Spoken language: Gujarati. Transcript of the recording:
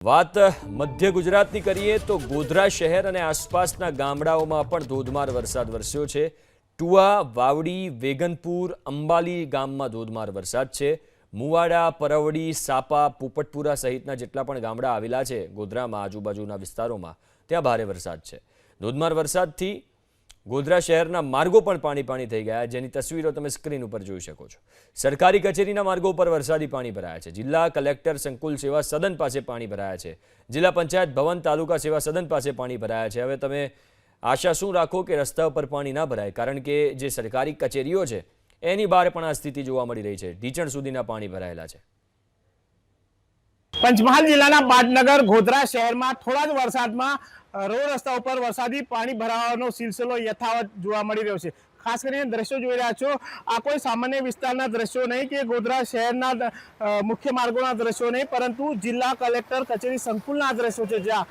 વાત મધ્ય ગુજરાતની કરીએ તો ગોધરા શહેર અને આસપાસના ગામડાઓમાં પણ ધોધમાર વરસાદ વરસ્યો છે। ટુઆ, વાવડી, વેગનપુર, અંબાલી ગામમાં ધોધમાર વરસાદ છે। મુવાડા, પરવડી, સાપા, પોપટપુરા સહિતના જેટલા પણ ગામડા આવેલા છે ગોધરામાં આજુબાજુના વિસ્તારોમાં ત્યાં ભારે વરસાદ છે। ધોધમાર વરસાદથી ગોધરા શહેરના માર્ગો પણ પાણી થઈ ગયા, જેની તસવીરો તમે સ્ક્રીન ઉપર જોઈ શકો છો। સરકારી કચેરીના માર્ગો પર વરસાદી પાણી ભરાયા છે। જિલ્લા કલેક્ટર સંકુલ સેવા સદન પાસે પાણી ભરાયા છે। જિલ્લા પંચાયત ભવન, તાલુકા સેવા સદન પાસે પાણી ભરાયા છે। હવે તમે આશા શું રાખો કે રસ્તા પર પાણી ના ભરાય, કારણ કે જે સરકારી કચેરીઓ છે એની બહાર પણ આ સ્થિતિ જોવા મળી રહી છે। ઢીચણ સુધીના પાણી ભરાયેલા છે। પંચમહાલ જિલ્લાના પાટનગર ગોધરા શહેરમાં થોડા જ વરસાદમાં રોડ રસ્તા ઉપર વરસાદી પાણી ભરાવાનો સિલસિલો યથાવત જોવા મળી રહ્યો છે। ખાસ કરીને દ્રશ્યો જોઈ રહ્યા છો, આ કોઈ સામાન્ય વિસ્તારના દ્રશ્યો નહીં કે ગોધરા શહેરના મુખ્ય માર્ગોના દ્રશ્યો નહીં, પરંતુ જિલ્લા કલેક્ટર કચેરી સંકુલના દ્રશ્યો છે, જ્યાં